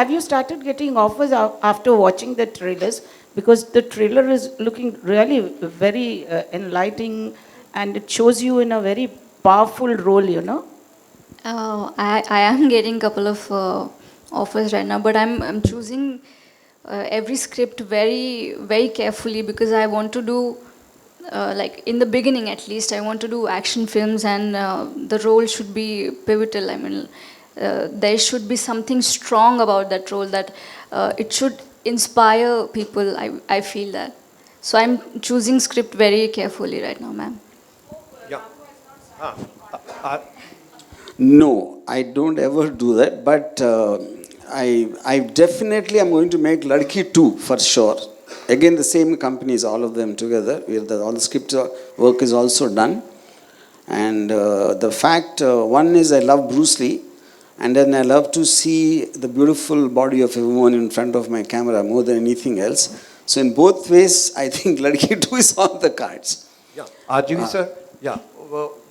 have you started getting offers after watching the trailers? Because the trailer is looking really very enlightening, and it shows you in a very powerful role, you know. I am getting a couple of offers right now, but I'm choosing every script very carefully, because I want to do like in the beginning at least I want to do action films, and the role should be pivotal. I mean, there should be something strong about that role, that it should inspire people. I feel that. So I'm choosing script very carefully right now, ma'am. Yeah. Ah, uh, No, I don't ever do that, but I definitely am going to make Ladki 2 for sure. Again, the same companies, all of them together. All the script work is also done. And the fact, one is I love Bruce Lee, and then I love to see the beautiful body of a woman in front of my camera more than anything else. So in both ways, I think Ladki 2 is on the cards. yeah. RGV sir. Yeah.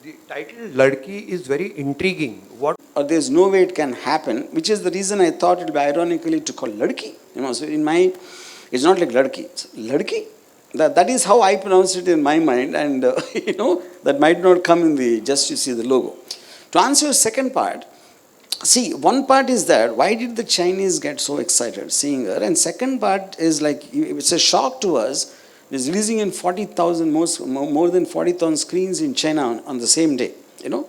The title Ladki is very intriguing. What? Or there's no way it can happen, which is the reason I thought it would be ironically to call Ladki. You know, so in my, it's not like Ladki, it's Ladki. That is how I pronounce it in my mind, and you know, that might not come in the, just you see the logo. To answer your second part, see, one part is that, why did the Chinese get so excited seeing her? And second part is like, it's a shock to us. It's releasing in 40,000, more than 40,000 screens in China on the same day, you know.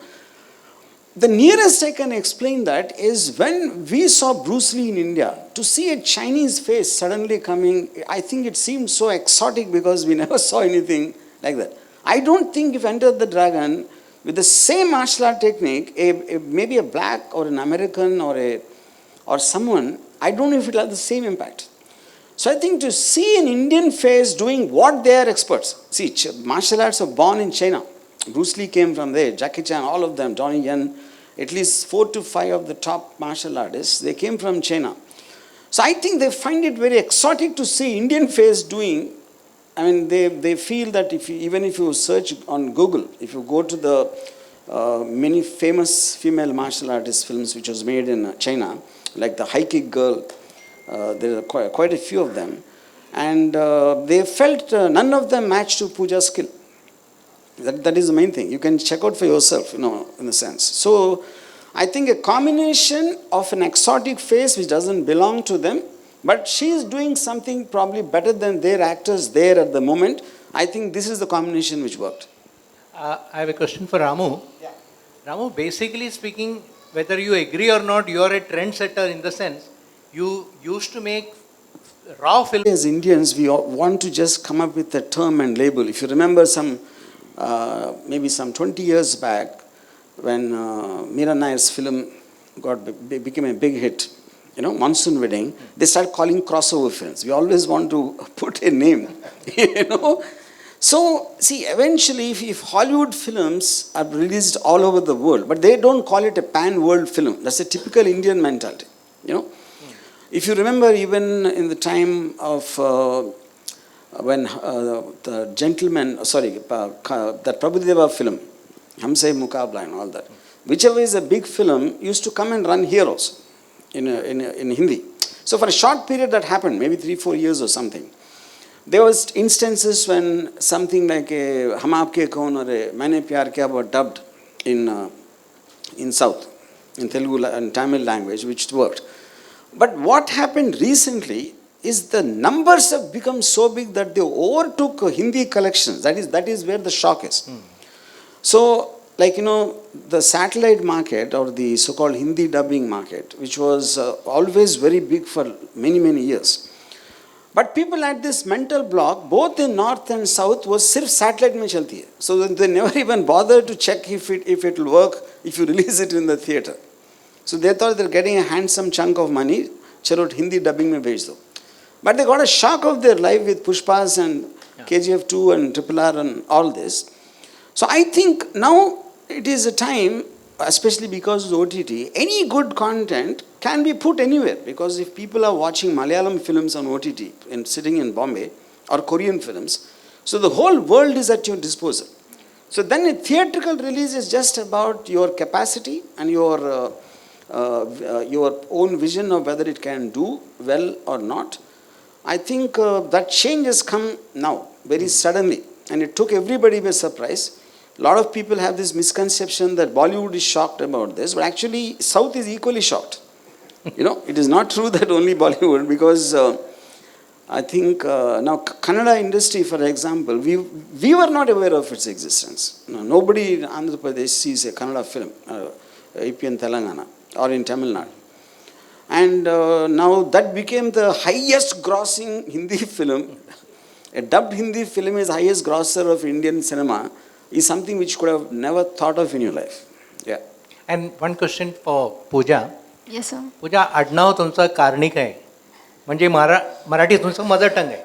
The nearest I can explain that is when we saw Bruce Lee in India, to see a Chinese face suddenly coming, I think it seemed so exotic because we never saw anything like that. I don't think if Enter the Dragon, with the same martial art technique, maybe a black or an American or someone, I don't know if it will have the same impact. So I think to see an Indian face doing what they are experts. See, martial arts are born in China. Bruce Lee came from there, Jackie Chan, all of them, Donnie Yen, at least 4 to 5 of the top martial artists, they came from China. So I think they find it very exotic to see Indian face doing. I mean, they feel that even if you search on Google, if you go to the many famous female martial artist films which was made in China, like the High Kick Girl, there are quite a few of them, and they felt none of them matched to Pooja's skill. That is the main thing. You can check out for yourself, you know, in a sense. So I think a combination of an exotic face which doesn't belong to them, but she is doing something probably better than their actors there at the moment. I think this is the combination which worked. I have a question for Ramu. Yeah. Ramu, basically speaking, whether you agree or not, you are a trendsetter in the sense you used to make raw film. As Indians, we want to just come up with a term and label. If you remember maybe some 20 years back, when Meera Nair's film became a big hit, you know, Monsoon Wedding, they started calling crossover films. We always want to put a name, you know. So, see, eventually, if Hollywood films are released all over the world, but they don't call it a pan-world film. That's a typical Indian mentality, you know. If you remember, even in the time of when the gentleman, that Prabhudeva film, Hamse Mukabla and all that, whichever is a big film, used to come and run here also in Hindi. So for a short period that happened, maybe 3-4 years or something. There was instances when something like a Hum Aapke Kaun or a Maine Pyar Kiya were dubbed in South, in Telugu and Tamil language, which worked. But what happened recently is the numbers have become so big that they overtook Hindi collections. That is where the shock is. So, like, you know, the satellite market or the so-called Hindi dubbing market, which was always very big for many, many years. But people had this mental block, both in north and south, was sirf satellite mein chalti hai. So they never even bothered to check if it will work if you release it in the theatre. So they thought they're getting a handsome chunk of money, chalo Hindi dubbing mein bhej do. But they got a shock of their life with Pushpas and KGF 2 and RRR and all this. So I think now it is a time, especially because of OTT, any good content can be put anywhere. Because if people are watching Malayalam films on OTT and sitting in Bombay, or Korean films, so the whole world is at your disposal. So then a theatrical release is just about your capacity and your your own vision of whether it can do well or not. I think that change has come now, very suddenly, and it took everybody by surprise. A lot of people have this misconception that Bollywood is shocked about this, but actually South is equally shocked. It is not true that only Bollywood, because I think now Kannada industry, for example, we were not aware of its existence. Nobody in Andhra Pradesh sees a Kannada film, AP in Telangana or in Tamil Nadu. And now that became the highest grossing Hindi film. A dubbed Hindi film is highest grosser of Indian cinema, is something which you could have never thought of in your life. Yeah. And one question for Pooja. Yes, sir. पूजा आडनाव तुमचं कार्णिक आहे म्हणजे मराठी तुमचं mother tongue आहे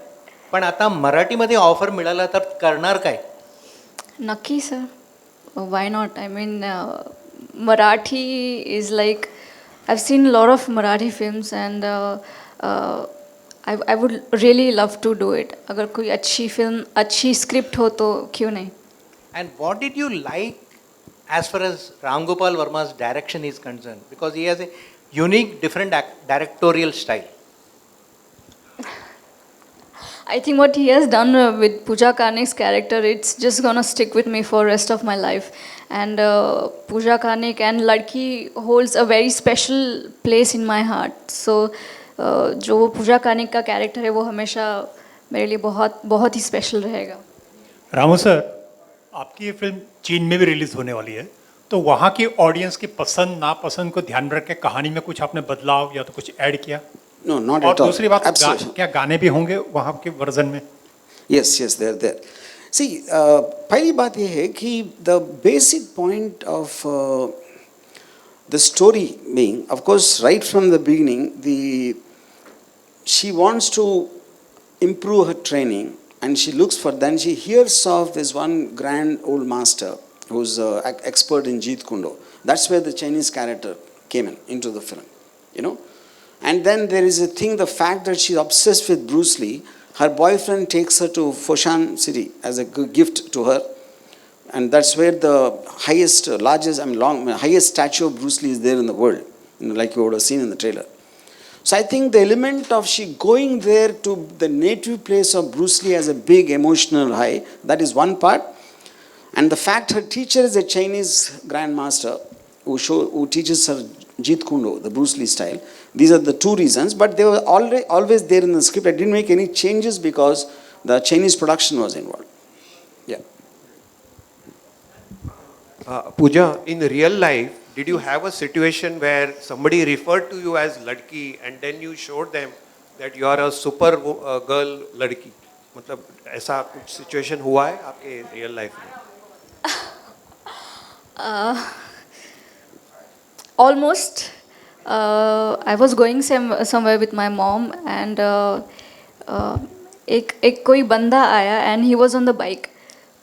पण आता मराठीमध्ये offer मिळाला तर करणार काय Naki, sir. Why not? I mean, Marathi is like, I've seen a lot of Marathi films and I would really love to do it. अगर कोई अच्छी film, अच्छी script हो तो क्यों नहीं? And what did you like as far as Ram Gopal Verma's direction is concerned? Because he has a unique, different directorial style. I think what he has done with Pooja Karnik's character, it's just gonna stick with me for rest of my life. And Pooja Karnik and Ladki holds a very special place in my heart. So जो Pooja Karnik का character है वो हमेशा मेरे लिए बहुत बहुत ही special रहेगा. रामू सर, आपकी ये फिल्म चीन में भी रिलीज होने वाली है, तो वहाँ की ऑडियंस की पसंद नापसंद को ध्यान रख के कहानी में कुछ आपने बदलाव या तो कुछ ऐड किया? No, not और at all. दूसरी बात, Absolutely. क्या गाने भी होंगे वहाँ के वर्जन में? Yes, they're there. See, पहली बात ये है कि the basic point of the story being, of course, right from the beginning, she wants to improve her training, and she looks for. Then she hears of this one grand old master who's expert in Jeet Kune Do. That's where the Chinese character came into the film, And then there is a thing, the fact that she's obsessed with Bruce Lee. Her boyfriend takes her to Foshan city as a gift to her. And that's where the highest, highest statue of Bruce Lee is there in the world, like you would have seen in the trailer. So I think the element of she going there to the native place of Bruce Lee as a big emotional high, that is one part. And the fact her teacher is a Chinese grandmaster who teaches her Jeet Kune Do, the Bruce Lee style. These are the two reasons, but they were always there in the script. I didn't make any changes because the Chinese production was involved. Yeah. Pooja, in real life, did you have a situation where somebody referred to you as Ladki and then you showed them that you are a super girl Ladki? मतलब ऐसा कुछ situation हुआ है आपके real life में? Almost. I was going somewhere with my mom and एक कोई बंदा आया and he was on the bike.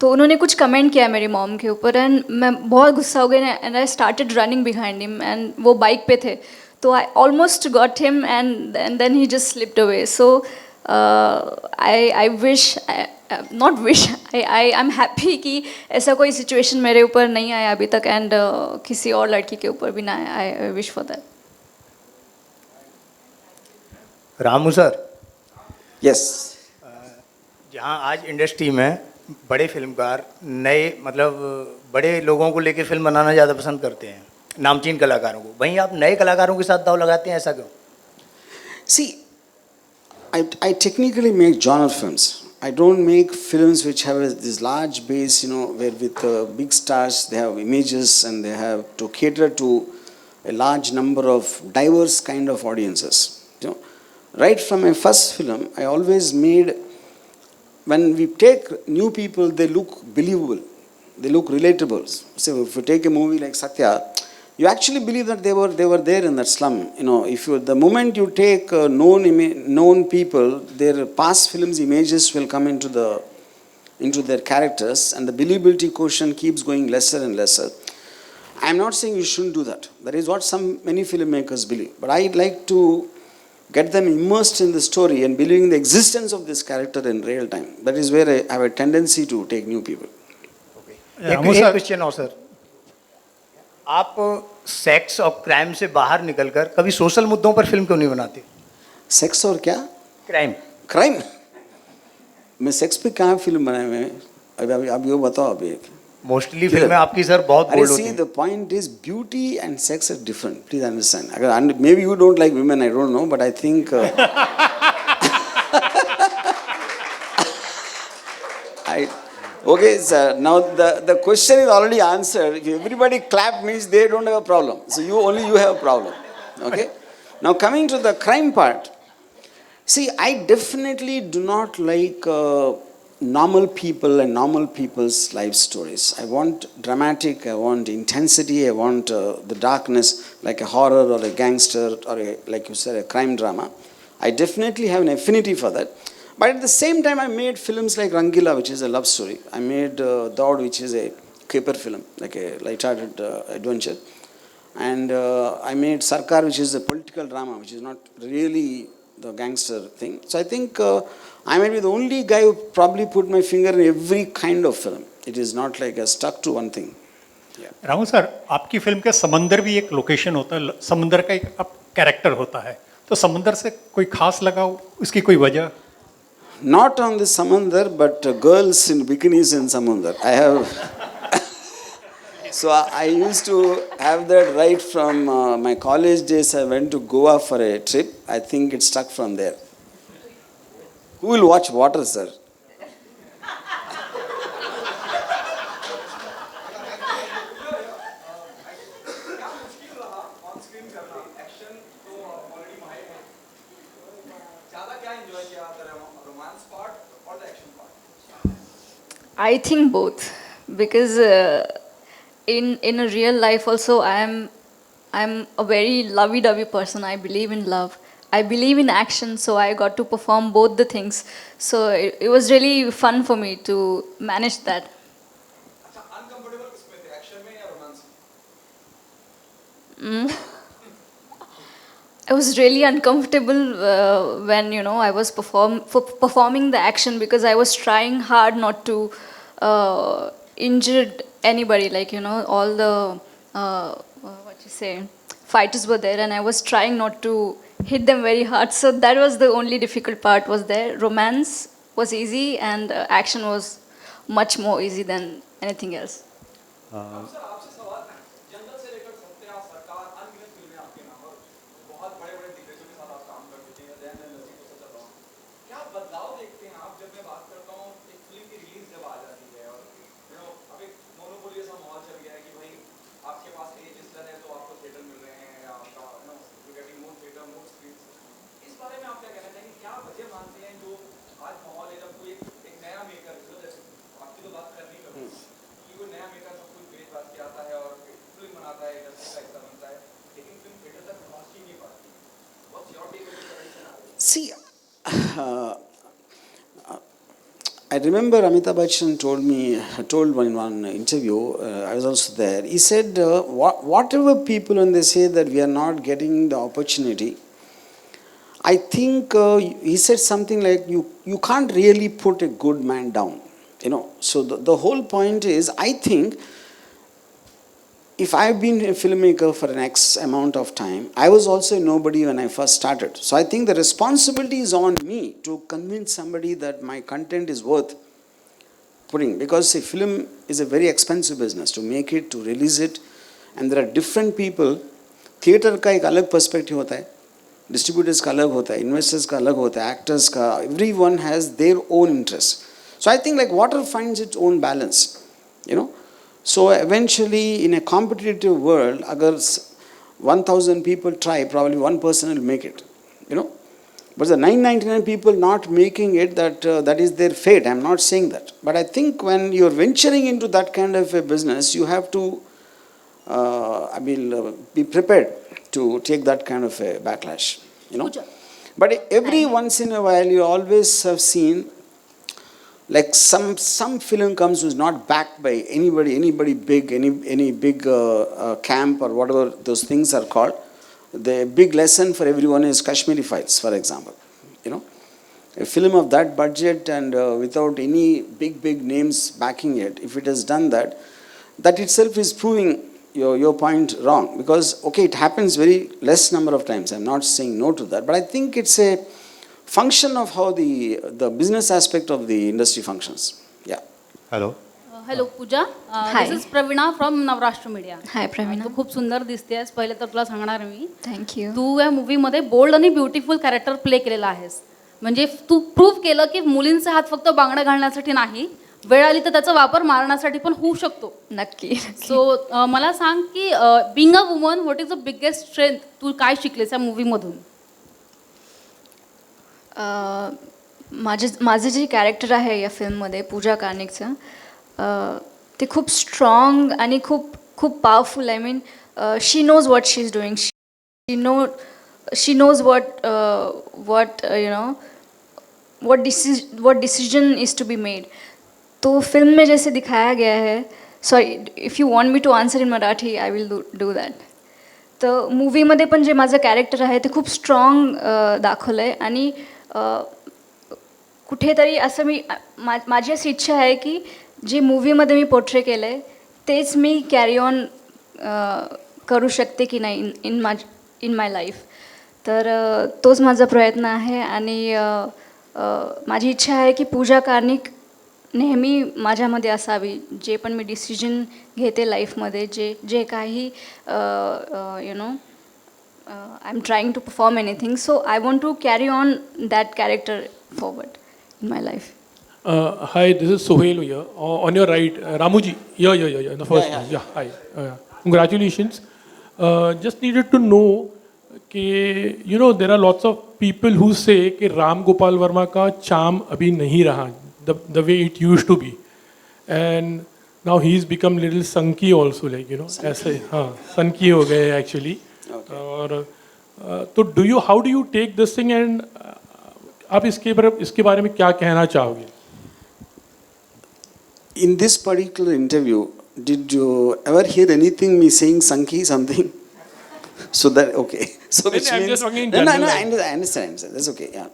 तो उन्होंने कुछ कमेंट किया मेरी मॉम के ऊपर एंड मैं बहुत गुस्सा हो गई and I started running behind him and वो बाइक पे थे तो I almost got him and then he just slipped away so I wish not wish I am happy कि ऐसा कोई सिचुएशन मेरे ऊपर नहीं आया अभी तक एंड किसी और लड़की के ऊपर भी ना आया I wish for that. Ramu sir, yes, जहाँ आज इंडस्ट्री में बड़े फिल्मकार नए मतलब बड़े लोगों को लेकर फिल्म बनाना ज़्यादा पसंद करते हैं, नामचीन कलाकारों को, वहीं आप नए कलाकारों के साथ दाव लगाते हैं, ऐसा क्यों? See, I technically make genre films. I don't make films which have this large base, where with big stars they have images and they have to cater to a large number of diverse kind of audiences. Right from my first film, I always made. When we take new people, they look believable, they look relatable. So if you take a movie like Satya, you actually believe that they were there in that slum. If the moment you take known people, their past films images will come into their characters, and the believability quotient keeps going lesser and lesser. I'm not saying you shouldn't do that. That is what many filmmakers believe. But I like to get them immersed in the story and believing the existence of this character in real time. That is where I have a tendency to take new people. एक question और sir, आप sex और crime से बाहर निकलकर कभी social मुद्दों पर फिल्म क्यों नहीं बनाते? सेक्स और क्या? क्राइम। क्राइम? मैं सेक्स पे कहाँ फिल्म बनाए मैं? अभी आप ये बताओ अभी एक। मोस्टली फिल्में आपकी सर बहुत अरे बोल्ड होती see, हैं। the point is beauty and sex are different. Please understand. अगर maybe you don't like women, I don't know, but I think okay, sir. Now the question is already answered. If everybody clap means they don't have a problem. So you have a problem. Okay. Now coming to the crime part. See, I definitely do not like normal people and normal people's life stories. I want dramatic, I want intensity, I want the darkness, like a horror or a gangster or like you said, a crime drama. I definitely have an affinity for that. But at the same time, I made films like Rangila, which is a love story. I made Daud, which is a caper film, like a light-hearted adventure. And I made Sarkar, which is a political drama, which is not really the gangster thing. So I think I may be the only guy who probably put my finger in every kind of film. It is not like I stuck to one thing. Rahul sir, आपकी film के समंदर भी एक location होता है, समंदर का एक कैरेक्टर होता है, तो समंदर से कोई खास लगाव, उसकी कोई वजह? Not on the Samandar, but girls in bikinis in Samandar. I have. So I used to have that right from my college days. I went to Goa for a trip. I think it stuck from there. Who will watch water, sir? I think both, because in a real life also I'm a very lovey-dovey person. I believe in love. I believe in action, so I got to perform both the things. So it was really fun for me to manage that. I was really uncomfortable when I was performing the action, because I was trying hard not to injure anybody. Like all the fighters were there, and I was trying not to hit them very hard. So that was the only difficult part. Was there romance was easy, and action was much more easy than anything else. See, I remember Amitabh Bachchan told in one interview, I was also there, he said, whatever people when they say that we are not getting the opportunity, I think he said something like, you can't really put a good man down. So the whole point is, I think, if I've been a filmmaker for an X amount of time, I was also a nobody when I first started. So I think the responsibility is on me to convince somebody that my content is worth putting. Because a film is a very expensive business to make it, to release it. And there are different people. Theatre का एक अलग perspective होता है. Distributors का अलग होता है. Investors का अलग होता है. Actors का. Everyone has their own interests. So I think like water finds its own balance. So eventually, in a competitive world, agar 1,000 people try, probably one person will make it. But the 999 people not making it, that is their fate. I'm not saying that. But I think when you're venturing into that kind of a business, you have to be prepared to take that kind of a backlash. Pooja. But every once in a while, you always have seen like some film comes who's not backed by anybody big, any big camp or whatever those things are called. The big lesson for everyone is Kashmiri Files, for example. A film of that budget and without any big names backing it, if it has done that, that itself is proving your point wrong, because okay, it happens very less number of times. I'm not saying no to that, but I think it's a function of how the business aspect of the industry functions. Yeah. Hello. Hello Pooja, Hi. This is Praveena from Navrashtra media. Hi Praveena. तू खूप सुंदर दिसतेस. पहिले तर तुला सांगणार मी, thank you. तू या मूवीमध्ये bold आणि ब्युटिफुल कॅरेक्टर प्ले केलेला आहेस. म्हणजे तू प्रूव्ह केलं की मुलींचे हात फक्त बांगड्या घालण्यासाठी नाही, वेळ आली तर त्याचा वापर मारण्यासाठी पण होऊ शकतो. नक्की. सो मला सांग की being a woman, what is the biggest strength, तू काय शिकलेस या मूवीमधून? माझं जे कॅरेक्टर आहे या फिल्ममध्ये पूजा कार्निकचं, ते खूप स्ट्रॉंग आणि खूप खूप powerful. I mean she knows what she is doing. She knows what you know what decision is to be made. तो फिल्म में जैसे दिखाया गया है, sorry if you want me to answer in Marathi I will do that. तर मूवीमध्ये पण जे माझं कॅरेक्टर आहे ते खूप स्ट्रॉंग दाखवलं आहे. आणि कुठेतरी असं माझी अशी इच्छा आहे की जे मूवीमध्ये मी पोर्ट्रे केलं आहे तेच मी कॅरी ऑन करू शकते की नाही इन माय लाईफ. तर तोच माझा प्रयत्न आहे. आणि माझी इच्छा आहे की पूजा कार्निक नेहमी माझ्यामध्ये असावी. जे पण मी डिसिजन घेते लाईफमध्ये, जे काही you know I am trying to perform anything, so I want to carry on that character forward in my life. Hi, this is Sohail here. On your right, Ramuji. Yeah. The first one. Yeah. Hi. Congratulations. Just needed to know कि there are lots of people who say कि राम गोपाल वर्मा का charm अभी नहीं रहा, the way it used to be, and now he's become little sunky also, like ऐसे हाँ sunky हो गए actually. और तो how do you take this thing, and आप इसके बारे में क्या कहना चाहोगे? In this particular interview, did you ever hear anything me saying Sanki something? So that, okay. So which I'm means, just talking in no, general. I understand. That's okay, yeah.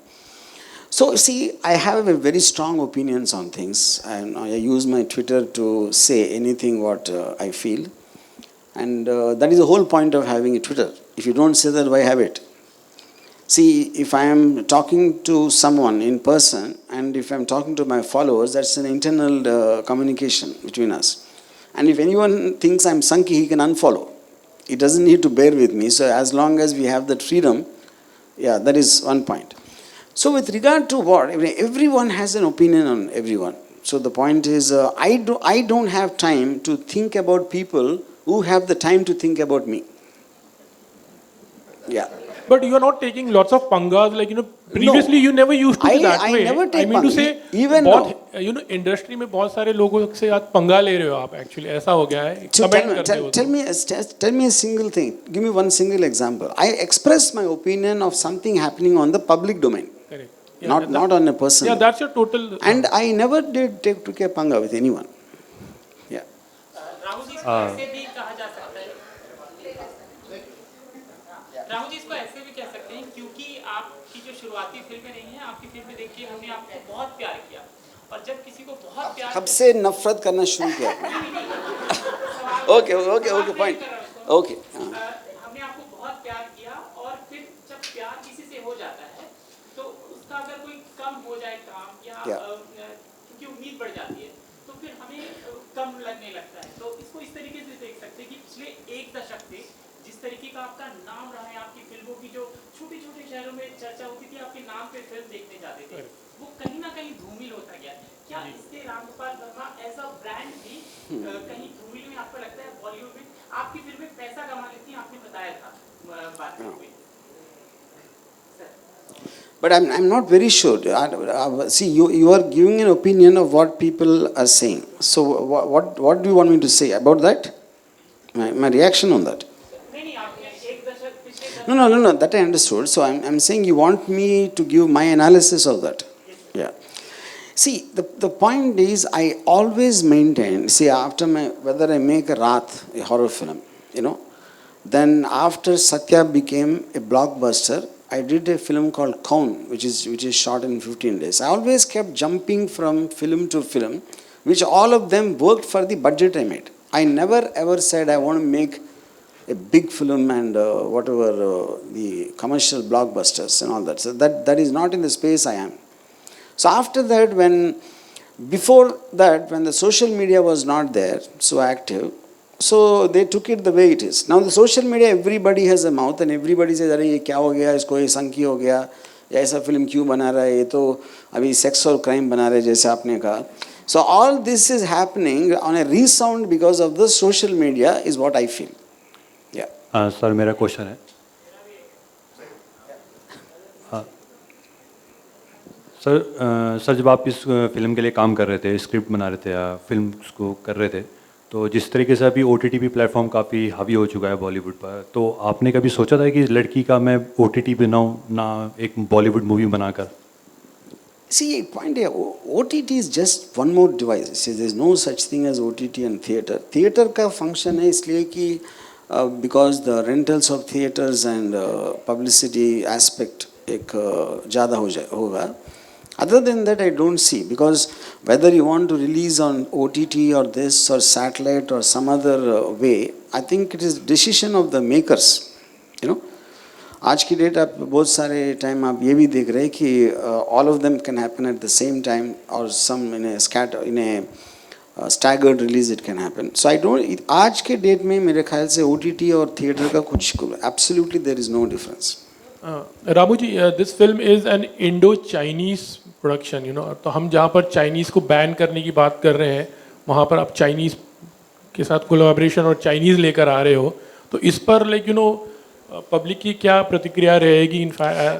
So see, I have a very strong opinions on things, and I use my Twitter to say anything what I feel. And that is the whole point of having a Twitter. If you don't say that, why have it? See, if I am talking to someone in person and if I am talking to my followers, that's an internal communication between us. And if anyone thinks I'm sunky, he can unfollow. He doesn't need to bear with me. So as long as we have that freedom, yeah, that is one point. So with regard to what, everyone has an opinion on everyone. So the point is, I don't have time to think about people who have the time to think about me. Yeah. But you are not taking lots of pangas, like previously you never used to be that way. I never take I mean to say, even बहुत industry में बहुत सारे लोगों से आप पंगा ले रहे हो आप, actually ऐसा हो गया है. So Comment करते हो. tell me a single thing. Give me one single example. I express my opinion of something happening on the public domain. Correct. Yeah, Not on a person. Yeah, that's your total. And I never did take a panga with anyone. Yeah. Rahul ji, इसको ऐसे भी कहा जा सकता है. राहुल जी, इसको ऐसे भी कह सकते हैं क्योंकि आपकी जो शुरुआती फिल्में रही हैं, आपकी फिल्में देखिए, हमने आपको बहुत प्यार किया, और जब किसी को बहुत प्यार, कब से नफरत करना शुरू किया? Okay, point. Okay. हमने आपको बहुत प्यार किया, और फिर जब प्यार किसी से हो जाता है तो उसका अगर कोई कम हो जाए काम या क्योंकि उम्मीद बढ़ जाती है तो फिर हमें कम लगने लगता है. तो इसको इस तरीके से देख सकते हैं कि पिछले एक दशक से जिस तरीके का आपका नाम रहा है, आपकी फिल्मों की जो छोटे छोटे शहरों में चर्चा होती थी, आपके नाम पे फिल्म देखने जाते थे, वो कहीं ना कहीं धूमिल होता गया. क्या इससे Ramgopal Varma as a brand भी कहीं धूमिल में आपको लगता है? बॉलीवुड में आपकी फिल्में पैसा कमा लेती हैं, आपने बताया था बात में. But I'm not very sure. See, you are giving an opinion of what people are saying. So what do you want me to say about that? My reaction on that. No, that I understood. So I'm saying you want me to give my analysis of that. Yeah. See, the point is, I always maintain, see, after whether I make a Raat, a horror film, then after Satya became a blockbuster, I did a film called Kaun, which is shot in 15 days. I always kept jumping from film to film, which all of them worked for the budget I made. I never ever said I want to make a big film and whatever the commercial blockbusters and all that. So that is not in the space I am. So after that, before that, when the social media was not there, so active, so they took it the way it is. Now the social media, everybody has a mouth and everybody says, अरे ये क्या हो गया, इसको ये संकी हो गया, या ऐसा फिल्म क्यों बना रहा है, ये तो अभी सेक्स और क्राइम बना रहे जैसे आपने कहा. So all this is happening on a resound because of the social media is what I feel. Yeah. Sir मेरा क्वेश्चन है. सर जब आप इस फिल्म के लिए काम कर रहे थे, स्क्रिप्ट बना रहे थे या फिल्म को कर रहे थे, तो जिस तरीके से अभी OTT भी प्लेटफॉर्म काफ़ी हावी हो चुका है बॉलीवुड पर, तो आपने कभी सोचा था कि लड़की का मैं OTT बनाऊँ ना एक बॉलीवुड मूवी बनाकर? See, point here, OTT is just one more device. See, there is no such thing as OTT and theatre. Theatre का function है इसलिए कि because the rentals of theatres and publicity aspect एक ज़्यादा होगा. Other than that, I don't see, because whether you want to release on OTT or this or satellite or some other way, I think it is decision of the makers. You know, आज की date आप बहुत सारे time आप ये भी देख रहे हैं कि all of them can happen at the same time or some in a staggered release it can happen. So I don't. आज के डेट में मेरे ख्याल से OTT और थिएटर का कुछ absolutely there is no difference. Ramu ji, this film is an Indo-Chinese production, you know. तो हम जहाँ पर चाइनीज़ को बैन करने की बात कर रहे हैं, वहाँ पर आप चाइनीज़ के साथ कोलैबोरेशन और चाइनीज़ लेकर आ रहे हो, तो इस पर लाइक यू नो पब्लिक की क्या प्रतिक्रिया रहेगी? इन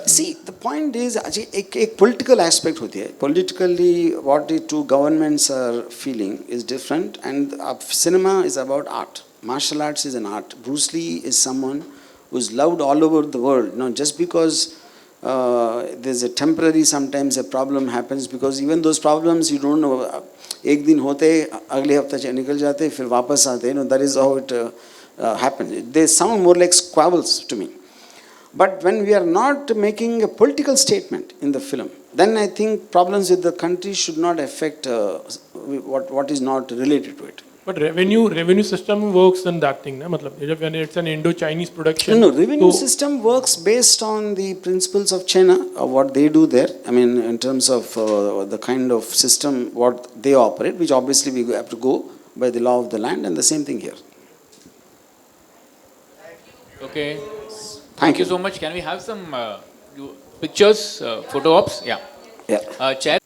See, the point is एक political aspect होती है. Politically, what the two governments are feeling is different, and cinema is about art. Martial arts is an art. Bruce Lee is someone who's loved all over the world. Now, just because there's a temporary, sometimes a problem happens, because even those problems you don't know. एक दिन होते अगले हफ्ते निकल जाते फिर वापस आते. That is how it happens. They sound more like squabbles to me. But when we are not making a political statement in the film, then I think problems with the country should not affect what is not related to it. But revenue system works in that thing, ना? मतलब when it's an Indo-Chinese production. No, revenue system works based on the principles of China, what they do there. I mean, in terms of the kind of system what they operate, which obviously we have to go by the law of the land, and the same thing here. Okay. Thank you so much. Can we have some pictures, photo ops? Yeah. Yeah. Chair.